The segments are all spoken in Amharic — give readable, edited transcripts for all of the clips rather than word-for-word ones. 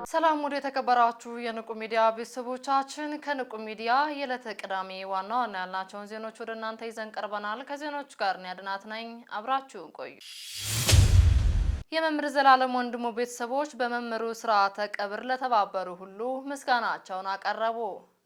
ሰላም ወደ ተከበራችሁ የንቁ ሚዲያ ቤተሰቦቻችን ከንቁ ሚዲያ የዕለተ ቅዳሜ ዋና ዋና ያልናቸውን ዜናዎች ወደ እናንተ ይዘን ቀርበናል። ከዜናዎቹ ጋር እኔ አድናት ነኝ። አብራችሁን ቆዩ። የመምህር ዘላለም ወንድሙ ቤተሰቦች በመምህሩ ስርዓተ ቀብር ለተባበሩ ሁሉ ምስጋናቸውን አቀረቡ።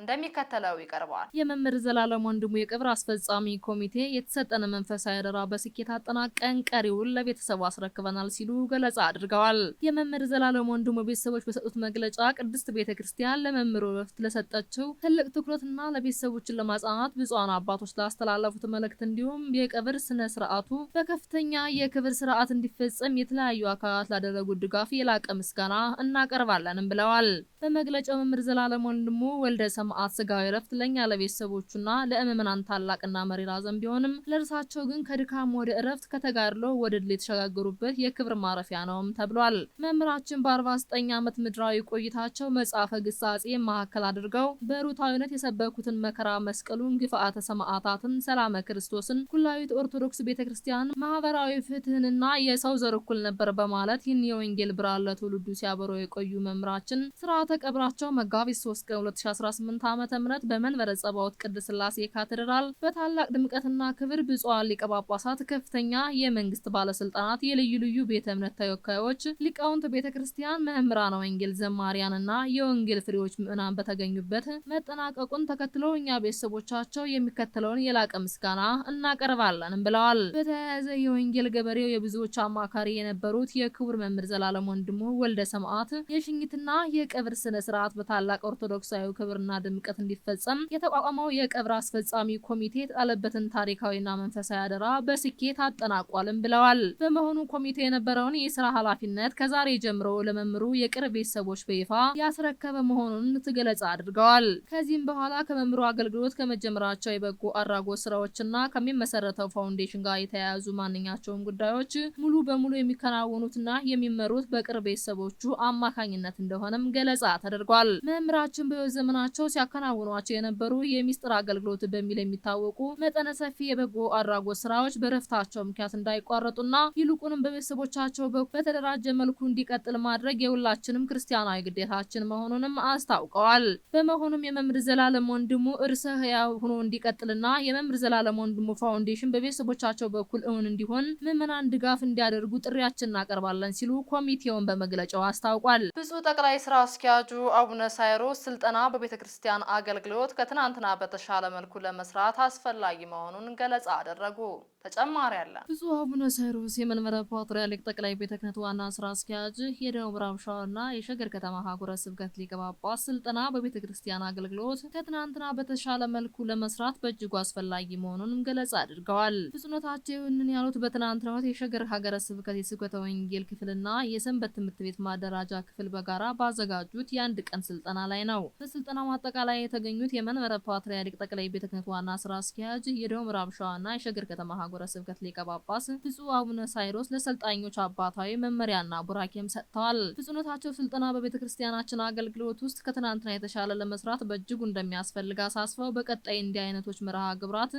እንደሚከተለው ይቀርባል። የመምህር ዘላለም ወንድሙ የቀብር አስፈጻሚ ኮሚቴ የተሰጠነ መንፈሳዊ አደራ በስኬት አጠናቀን ቀሪውን ለቤተሰቡ አስረክበናል ሲሉ ገለጻ አድርገዋል። የመምህር ዘላለም ወንድሙ ቤተሰቦች በሰጡት መግለጫ ቅድስት ቤተክርስቲያን ለመምህሩ ረፍት ለሰጠችው ትልቅ ትኩረትና ለቤተሰቦችን ለማጽናናት ብፁዓን አባቶች ላስተላለፉት መልእክት እንዲሁም የቀብር ስነ ስርዓቱ በከፍተኛ የክብር ስርዓት እንዲፈጸም የተለያዩ አካላት ላደረጉት ድጋፍ የላቀ ምስጋና እናቀርባለንም ብለዋል። በመግለጫው መምህር ዘላለም ወንድሙ ወልደ ሰማዕት ስጋዊ ረፍት ለኛ ለቤተሰቦቹና ለምእመናን ታላቅና መሪር ሐዘን ቢሆንም ለእርሳቸው ግን ከድካም ወደ እረፍት ከተጋድሎ ወደ ድል የተሸጋገሩበት የክብር ማረፊያ ነውም ተብሏል። መምህራችን በ49 ዓመት ምድራዊ ቆይታቸው መጽሐፈ ግሳጼ ማዕከል አድርገው በሩታዊነት የሰበኩትን መከራ መስቀሉን፣ ግፍአተ ሰማዕታትን፣ ሰላመ ክርስቶስን፣ ኩላዊት ኦርቶዶክስ ቤተክርስቲያን ማህበራዊ ፍትህንና የሰው ዘር እኩል ነበር በማለት ይህን የወንጌል ብርሃን ለትውልዱ ሲያበሩ የቆዩ መምህራችን ስርዓተ ቀብራቸው መጋቢት 3 ቀን 2018 ዓመተ ምህረት በመንበረ ጸባዖት ቅድስት ሥላሴ ካቴድራል በታላቅ ድምቀትና ክብር ብፁዓን ሊቀ ጳጳሳት፣ ከፍተኛ የመንግስት ባለስልጣናት፣ የልዩ ልዩ ቤተ እምነት ተወካዮች፣ ሊቃውንት ቤተክርስቲያን፣ መምህራነ ወንጌል፣ ዘማሪያንና የወንጌል ፍሬዎች ምዕመናን በተገኙበት መጠናቀቁን ተከትሎ እኛ ቤተሰቦቻቸው የሚከተለውን የላቀ ምስጋና እናቀርባለንም ብለዋል። በተያያዘ የወንጌል ገበሬው የብዙዎች አማካሪ የነበሩት የክቡር መምህር ዘላለም ወንድሙ ወልደ ሰማዕት የሽኝትና የቀብር ስነ ስርዓት በታላቅ ኦርቶዶክሳዊ ክብርና ድምቀት እንዲፈጸም የተቋቋመው የቀብር አስፈጻሚ ኮሚቴ የተጣለበትን ታሪካዊና መንፈሳዊ አደራ በስኬት አጠናቋልም ብለዋል። በመሆኑ ኮሚቴ የነበረውን የስራ ኃላፊነት ከዛሬ ጀምሮ ለመምህሩ የቅርብ ቤተሰቦች በይፋ ያስረከበ መሆኑን ትገለጻ አድርገዋል። ከዚህም በኋላ ከመምህሩ አገልግሎት ከመጀመራቸው የበጎ አድራጎት ስራዎችና ከሚመሰረተው ፋውንዴሽን ጋር የተያያዙ ማንኛቸውም ጉዳዮች ሙሉ በሙሉ የሚከናወኑትና የሚመሩት በቅርብ ቤተሰቦቹ አማካኝነት እንደሆነም ገለጻ ተደርጓል። መምህራችን በሕይወት ዘመናቸው ሲያከናውኗቸው የነበሩ የሚስጥር አገልግሎት በሚል የሚታወቁ መጠነ ሰፊ የበጎ አድራጎት ስራዎች በረፍታቸው ምክንያት እንዳይቋረጡና ይልቁንም በቤተሰቦቻቸው በተደራጀ መልኩ እንዲቀጥል ማድረግ የሁላችንም ክርስቲያናዊ ግዴታችን መሆኑንም አስታውቀዋል። በመሆኑም የመምህር ዘላለም ወንድሙ እርሰ ሕያው ሆኖ እንዲቀጥልና የመምህር ዘላለም ወንድሙ ፋውንዴሽን በቤተሰቦቻቸው በኩል እውን እንዲሆን ምዕመናን ድጋፍ እንዲያደርጉ ጥሪያችንን እናቀርባለን ሲሉ ኮሚቴውን በመግለጫው አስታውቋል። ብፁዕ ጠቅላይ ስራ አስኪያጁ አቡነ ሳይሮስ ስልጠና በቤተክርስቲያን አገልግሎት ከትናንትና በተሻለ መልኩ ለመስራት አስፈላጊ መሆኑን ገለጻ አደረጉ። ተጨማሪ አለ። ብፁዕ አቡነ ሳይሮስ የመንበረ ፓትርያርክ ጠቅላይ ቤተ ክህነት ዋና ስራ አስኪያጅ የደቡብ ምዕራብ ሸዋና የሸገር ከተማ ሀገረ ስብከት ሊቀ ጳጳስ ስልጠና በቤተክርስቲያን አገልግሎት ከትናንትና በተሻለ መልኩ ለመስራት በእጅጉ አስፈላጊ መሆኑንም ገለጻ አድርገዋል። ብፁዕነታቸው ይህንን ያሉት በትናንትናው ዕለት የሸገር ሀገረ ስብከት የስብከተ ወንጌል ክፍልና የሰንበት ትምህርት ቤት ማደራጃ ክፍል በጋራ ባዘጋጁት የአንድ ቀን ስልጠና ላይ ነው። በስልጠናው አጠቃላይ የተገኙት የመንበረ ፓትርያርክ ጠቅላይ ቤተ ክህነት ዋና ስራ አስኪያጅ የደቡብ ምዕራብ ሸዋና የሸገር ከተማ ሀገረ ስብከት ሊቀ ጳጳስ ብፁዕ አቡነ ሳይሮስ ለሰልጣኞች አባታዊ መመሪያና ቡራኬም ሰጥተዋል። ብፁዕነታቸው ስልጠና በቤተክርስቲያናችን አገልግሎት ውስጥ ከትናንትና የተሻለ ለመስራት በእጅጉ እንደሚያስፈልግ አሳስበው በቀጣይ እንዲህ አይነቶች መርሃ ግብራት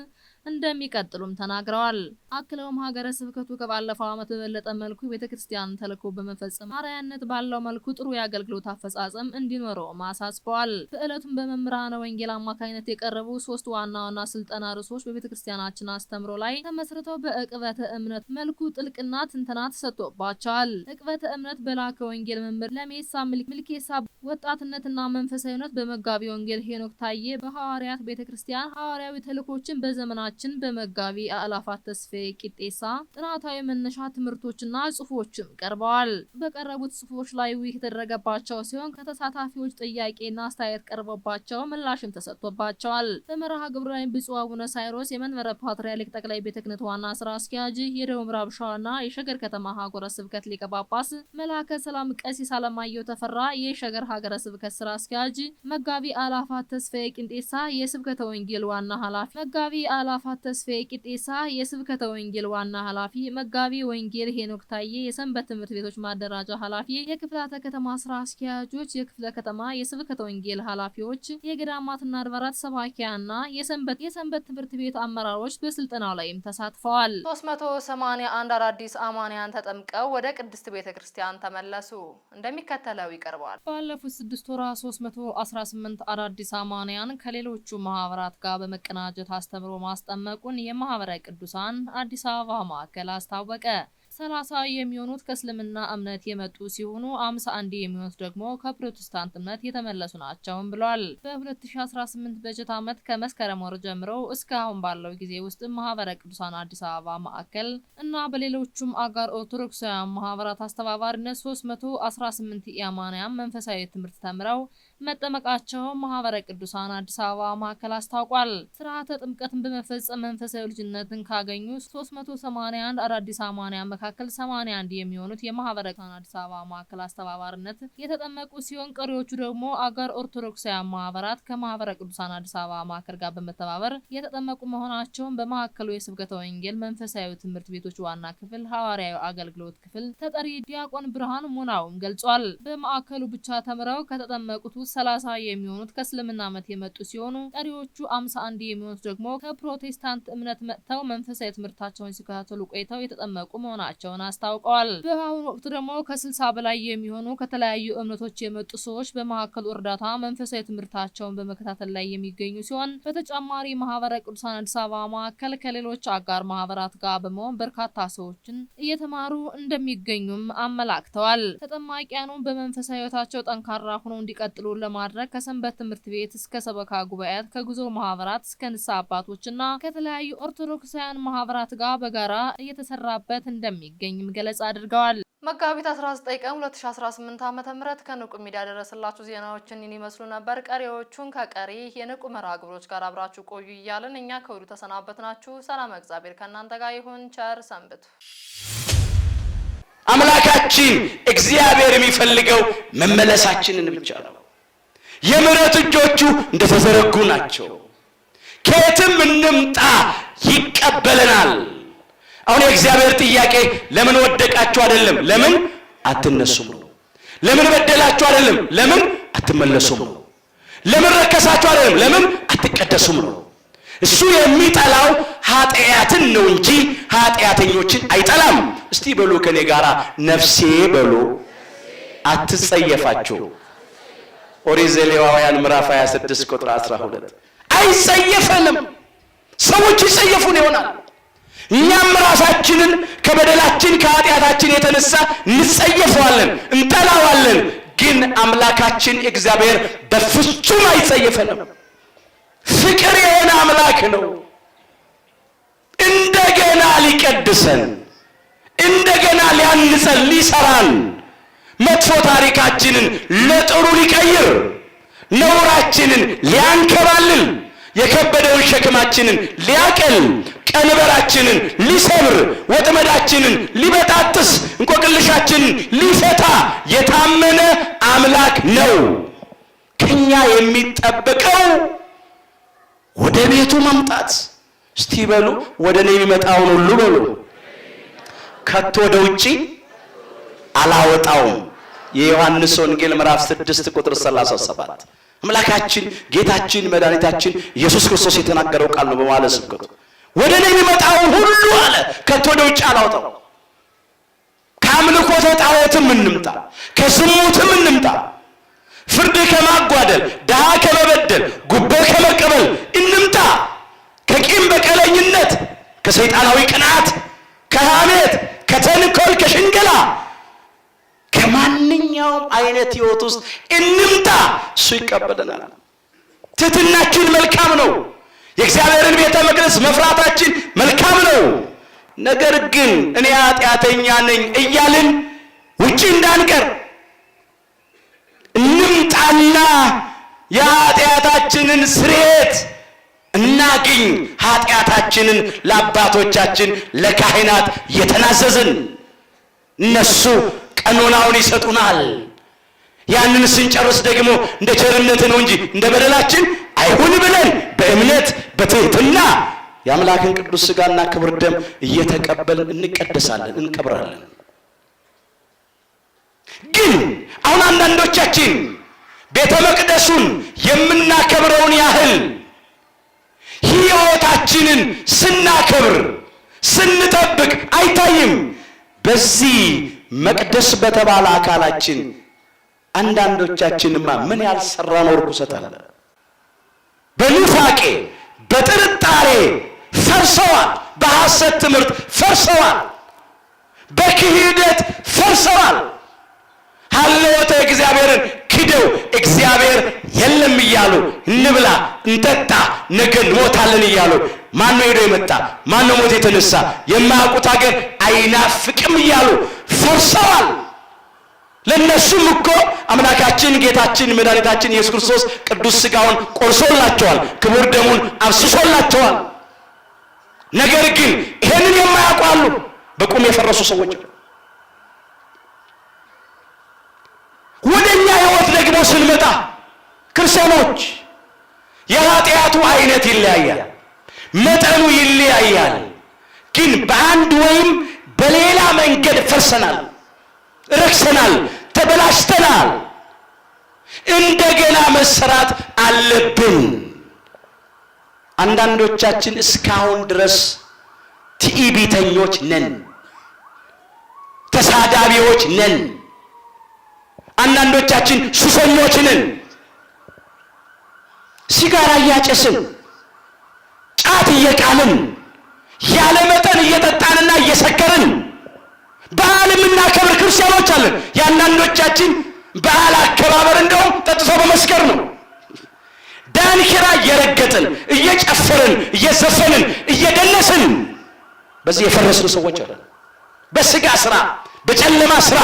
እንደሚቀጥሉም ተናግረዋል። አክለውም ሀገረ ስብከቱ ከባለፈው ዓመት በበለጠ መልኩ ቤተክርስቲያን ተልዕኮ በመፈጸም አርአያነት ባለው መልኩ ጥሩ የአገልግሎት አፈጻጸም እንዲኖረው አሳስበዋል። በዕለቱም በመምህራነ ወንጌል አማካኝነት የቀረቡ 3 ዋና ዋና ስልጠና ርዕሶች በቤተክርስቲያናችን አስተምሮ ላይ ተመስርተው በዕቅበተ እምነት መልኩ ጥልቅና ትንተና ተሰጥቶባቸዋል። ዕቅበተ እምነት በላከ ወንጌል መምህር ለሜሳ ምልኬሳ፣ ወጣትነትና መንፈሳዊነት በመጋቢ ወንጌል ሄኖክ ታዬ፣ በሐዋርያት ቤተክርስቲያን ሐዋርያዊ ተልእኮችን በዘመናችን በመጋቢ አእላፋት ተስፋዬ ቂጤሳ ጥናታዊ መነሻ ትምህርቶችና ጽሑፎችም ቀርበዋል። በቀረቡት ጽሑፎች ላይ ውይይት የተደረገባቸው ሲሆን ከተሳታፊዎች ጥያቄና አስተያየት ቀርቦባቸው ምላሽም ተሰጥቶባቸዋል። በመርሃ ግብሩ ላይ ብፁዕ አቡነ ሳይሮስ የመንበረ ፓትርያርክ ጠቅላይ ቤተ ክህነት ዋና ስራ አስኪያጅ፣ የደቡብ ምዕራብ ሸዋና የሸገር ከተማ ሀገረ ስብከት ሊቀ ጳጳስ መላከ ሰላም ቀሲስ አለማየሁ ተፈራ፣ የሸገር ሀገረ ስብከት ስራ አስኪያጅ፣ መጋቢ አእላፋት ተስፋዬ ቂጤሳ የስብከተ ወንጌል ዋና ኃላፊ፣ መጋቢ አእላፋት ጋፋት ተስፋዬ ቂጤሳ የስብከተ ወንጌል ዋና ኃላፊ፣ መጋቢ ወንጌል ሄኖክ ታዬ የሰንበት ትምህርት ቤቶች ማደራጃ ኃላፊ፣ የክፍላተ ከተማ ስራ አስኪያጆች፣ የክፍለ ከተማ የስብከተ ወንጌል ኃላፊዎች፣ የገዳማትና አድባራት ሰባኪያና የሰንበት ትምህርት ቤት አመራሮች በስልጠናው ላይም ተሳትፈዋል። 381 አዳዲስ አማንያን ተጠምቀው ወደ ቅድስት ቤተክርስቲያን ተመለሱ። እንደሚከተለው ይቀርባል። ባለፉት 6 ወራት 318 አዳዲስ አማንያን ከሌሎቹ ማህበራት ጋር በመቀናጀት አስተምሮ ማስጠመቁን የማህበረ ቅዱሳን አዲስ አበባ ማዕከል አስታወቀ። 30 የሚሆኑት ከእስልምና እምነት የመጡ ሲሆኑ 51 የሚሆኑት ደግሞ ከፕሮቴስታንት እምነት የተመለሱ ናቸው ብሏል። በ2018 በጀት ዓመት ከመስከረም ወር ጀምሮ እስካሁን ባለው ጊዜ ውስጥ ማህበረ ቅዱሳን አዲስ አበባ ማዕከል እና በሌሎችም አጋር ኦርቶዶክሳውያን ማህበራት አስተባባሪነት 318 የአማንያን መንፈሳዊ ትምህርት ተምረው መጠመቃቸው ማህበረ ቅዱሳን አዲስ አበባ ማዕከል አስታውቋል። ስርዓተ ጥምቀትን በመፈጸም መንፈሳዊ ልጅነትን ካገኙ 381 አዳዲስ አማንያን መካከል 81 የሚሆኑት የማህበረ ቅዱሳን አዲስ አበባ ማዕከል አስተባባሪነት የተጠመቁ ሲሆን ቀሪዎቹ ደግሞ አጋር ኦርቶዶክሳውያን ማህበራት ከማህበረ ቅዱሳን አዲስ አበባ ማዕከል ጋር በመተባበር የተጠመቁ መሆናቸውን በማዕከሉ የስብከተ ወንጌል መንፈሳዊ ትምህርት ቤቶች ዋና ክፍል ሐዋርያዊ አገልግሎት ክፍል ተጠሪ ዲያቆን ብርሃን ሙናውም ገልጿል። በማዕከሉ ብቻ ተምረው ከተጠመቁት 30 የሚሆኑት ከእስልምና እምነት የመጡ ሲሆኑ ቀሪዎቹ 51 የሚሆኑት ደግሞ ከፕሮቴስታንት እምነት መጥተው መንፈሳዊ ትምህርታቸውን ሲከታተሉ ቆይተው የተጠመቁ መሆናቸውን አስታውቀዋል። በአሁኑ ወቅት ደግሞ ከ60 በላይ የሚሆኑ ከተለያዩ እምነቶች የመጡ ሰዎች በማዕከሉ እርዳታ መንፈሳዊ ትምህርታቸውን በመከታተል ላይ የሚገኙ ሲሆን በተጨማሪ ማህበረ ቅዱሳን አዲስ አበባ ማዕከል ከሌሎች አጋር ማህበራት ጋር በመሆን በርካታ ሰዎችን እየተማሩ እንደሚገኙም አመላክተዋል። ተጠማቂያኑ በመንፈሳዊ ህይወታቸው ጠንካራ ሆነው እንዲቀጥሉ ለማድረግ ከሰንበት ትምህርት ቤት እስከ ሰበካ ጉባኤያት ከጉዞ ማህበራት እስከ ንስሐ አባቶችና ከተለያዩ ኦርቶዶክሳውያን ማህበራት ጋር በጋራ እየተሰራበት እንደሚገኝም ገለጻ አድርገዋል። መጋቢት 19 ቀን 2018 ዓ.ም ከንቁ ሚዲያ ደረሰላችሁ ዜናዎችን ይመስሉ ነበር። ቀሪዎቹን ከቀሪ የንቁ መርሃ ግብሮች ጋር አብራችሁ ቆዩ እያልን እኛ ከወዲሁ ተሰናበትናችሁ። ሰላም እግዚአብሔር ከእናንተ ጋር ይሁን። ቸር ሰንብቱ። አምላካችን እግዚአብሔር የሚፈልገው መመለሳችንን ብቻ ነው። የምሕረት እጆቹ እንደተዘረጉ ናቸው። ከየትም እንምጣ ይቀበለናል። አሁን የእግዚአብሔር ጥያቄ ለምን ወደቃችሁ አይደለም፣ ለምን አትነሱም ነው። ለምን በደላችሁ አይደለም፣ ለምን አትመለሱም ነው። ለምን ረከሳችሁ አይደለም፣ ለምን አትቀደሱም ነው። እሱ የሚጠላው ኃጢአትን ነው እንጂ ኃጢአተኞችን አይጠላም። እስቲ በሉ ከኔ ጋራ ነፍሴ በሉ አትጸየፋቸው። ኦሪት ዘሌዋውያን ምዕራፍ 26 ቁጥር 12 አይጸየፈንም። ሰዎች ይጸየፉን ይሆናል። እኛም ራሳችንን ከበደላችን ከኃጢአታችን የተነሳ እንጸየፈዋለን፣ እንጠላዋለን። ግን አምላካችን እግዚአብሔር በፍጹም አይጸየፈንም። ፍቅር የሆነ አምላክ ነው። እንደገና ሊቀድሰን፣ እንደገና ሊያንጸን፣ ሊሰራን፣ መጥፎ ታሪካችንን ለጥሩ ሊቀይር፣ ነውራችንን ሊያንከባልል፣ የከበደውን ሸክማችንን ሊያቀል፣ ቀንበራችንን ሊሰብር፣ ወጥመዳችንን ሊበጣጥስ፣ እንቆቅልሻችንን ሊፈታ የታመነ አምላክ ነው። ከኛ የሚጠበቀው ወደ ቤቱ መምጣት። እስቲ በሉ ወደ እኔ የሚመጣውን ሁሉ በሉ ከቶ ወደ ውጪ አላወጣውም። የዮሐንስ ወንጌል ምዕራፍ 6 ቁጥር 37 አምላካችን ጌታችን መድኃኒታችን ኢየሱስ ክርስቶስ የተናገረው ቃል ነው። በማለት ስብከቱ ወደ እኔ የሚመጣውን ሁሉ አለ ከቶ ወደ ውጪ አላወጣው። ከአምልኮተ ጣዖትም እንምጣ፣ ከዝሙትም እንምጣ፣ ፍርድ ከማጓደል፣ ድሃ ከመበደል፣ ጉቦ ከመቀበል እንምጣ፣ ከቂም በቀለኝነት፣ ከሰይጣናዊ ቅናት፣ ከሐሜት፣ ከተንኮል፣ ከሽንገላ፣ ከማንኛውም አይነት ህይወት ውስጥ እንምጣ። እሱ ይቀበለናል። ትሕትናችን መልካም ነው። የእግዚአብሔርን ቤተ መቅደስ መፍራታችን መልካም ነው። ነገር ግን እኔ ኃጢአተኛ ነኝ እያልን ውጪ እንዳንቀር እንምጣና የኃጢአታችንን ስርየት እናግኝ። ኃጢአታችንን ለአባቶቻችን ለካህናት የተናዘዝን እነሱ ቀኖናውን ይሰጡናል። ያንን ስንጨርስ ደግሞ እንደ ቸርነት ነው እንጂ እንደ በደላችን አይሁን ብለን በእምነት በትሕትና የአምላክን ቅዱስ ሥጋና ክብር ደም እየተቀበልን እንቀደሳለን፣ እንቀብራለን። ግን አሁን አንዳንዶቻችን ቤተ መቅደሱን የምናከብረውን ያህል ሕይወታችንን ስናከብር ስንጠብቅ አይታይም። በዚህ መቅደስ በተባለ አካላችን አንዳንዶቻችንማ ምን ያልሰራነው ርኩሰት አለ። በኑፋቄ በጥርጣሬ ፈርሰዋል። በሐሰት ትምህርት ፈርሰዋል። በክህደት ፈርሰዋል። ሀልዎተ እግዚአብሔርን ክደው እግዚአብሔር የለም እያሉ እንብላ እንጠጣ ነገ እንሞታለን እያሉ ማን ነው ሄዶ የመጣ ማን ነው ሞት የተነሳ የማያውቁት ሀገር አይናፍቅም እያሉ ፈርሰዋል። ለነሱም እኮ አምላካችን ጌታችን መድኃኒታችን ኢየሱስ ክርስቶስ ቅዱስ ሥጋውን ቆርሶላቸዋል፣ ክቡር ደሙን አፍስሶላቸዋል። ነገር ግን ይሄንን የማያውቁ አሉ። በቁም የፈረሱ ሰዎች። ወደኛ ሕይወት ደግሞ ስንመጣ ክርስቲያኖች የኃጢአቱ አይነት ይለያያል፣ መጠኑ ይለያያል። ግን በአንድ ወይም በሌላ መንገድ ፈርሰናል፣ ረክሰናል፣ ተበላሽተናል። እንደገና መሰራት አለብን። አንዳንዶቻችን እስካሁን ድረስ ትዕቢተኞች ነን፣ ተሳዳቢዎች ነን። አንዳንዶቻችን ሱሰኞች ነን። ሲጋራ እያጨስን ጫት እየቃምን ያለ መጠን እየጠጣንና እየሰከርን በዓል የምናከብር ክርስቲያኖች አለን። የአንዳንዶቻችን በዓል አከባበር እንደውም ጠጥቶ በመስከር ነው። ዳንኪራ እየረገጥን እየጨፈርን እየዘፈንን እየደነስን በዚህ የፈረስን ሰዎች አለን። በስጋ ስራ በጨለማ ስራ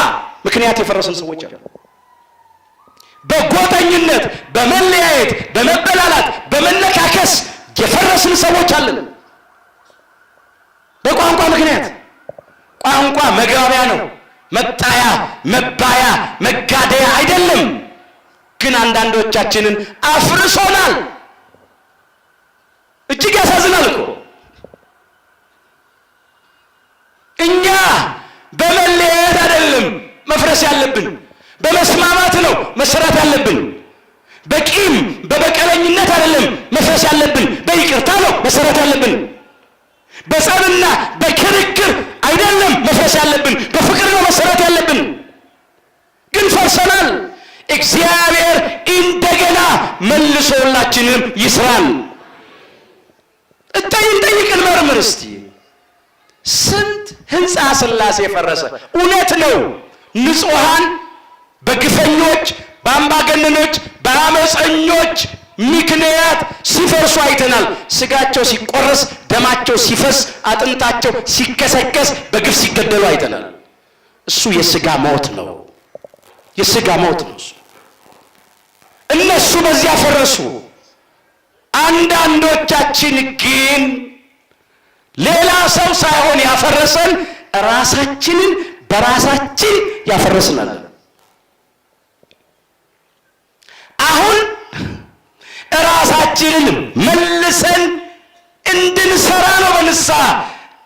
ምክንያት የፈረስን ሰዎች አለን። በጎጠኝነት በመለያየት በመበላላት በመነካከስ የፈረስን ሰዎች አለን። በቋንቋ ምክንያት ቋንቋ መግባቢያ ነው፣ መጣያ መባያ መጋደያ አይደለም። ግን አንዳንዶቻችንን አፍርሶናል። እጅግ ያሳዝናል እኮ። እኛ በመለያየት አይደለም መፍረስ ያለብን፣ በመስማማት ነው መሰራት ያለብን። በቂም በበቀለኝነት አይደለም መፍረስ ያለብን፣ በይቅርታ ነው መሰራት ያለብን። በጸብና በክርክር አይደለም መፍረስ ያለብን፣ በፍቅር ነው መሰራት ያለብን። ግን ፈርሰናል። እግዚአብሔር እንደገና መልሶ ሁላችንም ይስራል። እንጠይቅን መርምር እስቲ። ስንት ሕንፃ ሥላሴ ፈረሰ። እውነት ነው ንጹሐን በግፈኞች በአምባገነኖች በአመፀኞች ምክንያት ሲፈርሱ አይተናል። ስጋቸው ሲቆረስ፣ ደማቸው ሲፈስ፣ አጥንታቸው ሲከሰከስ፣ በግፍ ሲገደሉ አይተናል። እሱ የስጋ ሞት ነው፣ የስጋ ሞት ነው። እነሱ በዚያ ፈረሱ። አንዳንዶቻችን ግን ሌላ ሰው ሳይሆን ያፈረሰን ራሳችንን በራሳችን ያፈረስናል። አሁን ራሳችንን መልሰን እንድንሰራ ነው በንስሐ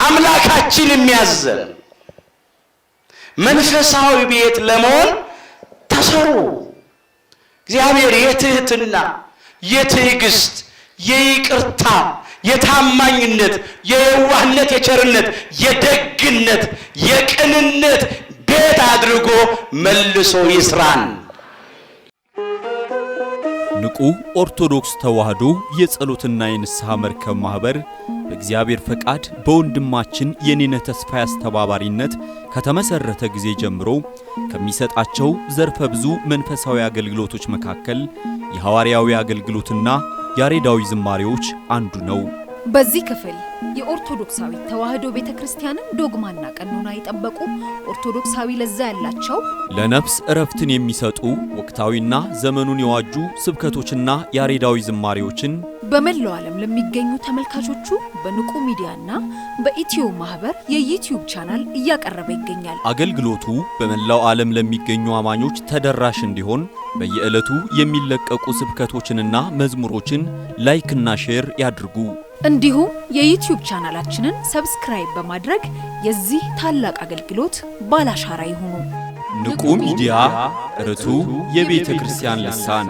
አምላካችን የሚያዘን። መንፈሳዊ ቤት ለመሆን ተሰሩ። እግዚአብሔር የትህትና የትዕግስት የይቅርታ የታማኝነት የየዋህነት የቸርነት የደግነት የቅንነት ቤት አድርጎ መልሶ ይስራን። ንቁ ኦርቶዶክስ ተዋሕዶ የጸሎትና የንስሐ መርከብ ማህበር በእግዚአብሔር ፈቃድ በወንድማችን የኔነ ተስፋዬ አስተባባሪነት ከተመሰረተ ጊዜ ጀምሮ ከሚሰጣቸው ዘርፈ ብዙ መንፈሳዊ አገልግሎቶች መካከል የሐዋርያዊ አገልግሎትና ያሬዳዊ ዝማሬዎች አንዱ ነው። በዚህ ክፍል የኦርቶዶክሳዊ ተዋሕዶ ቤተክርስቲያንን ዶግማና ቀኖና የጠበቁ ኦርቶዶክሳዊ ለዛ ያላቸው ለነፍስ እረፍትን የሚሰጡ ወቅታዊና ዘመኑን የዋጁ ስብከቶችና ያሬዳዊ ዝማሬዎችን በመላው ዓለም ለሚገኙ ተመልካቾቹ በንቁ ሚዲያና በኢትዮ ማህበር የዩቲዩብ ቻናል እያቀረበ ይገኛል። አገልግሎቱ በመላው ዓለም ለሚገኙ አማኞች ተደራሽ እንዲሆን በየዕለቱ የሚለቀቁ ስብከቶችንና መዝሙሮችን ላይክና ሼር ያድርጉ። እንዲሁም የዩቲዩብ ቻናላችንን ሰብስክራይብ በማድረግ የዚህ ታላቅ አገልግሎት ባላሻራ ይሁኑ። ንቁ ሚዲያ ርቱ የቤተ ክርስቲያን ልሳን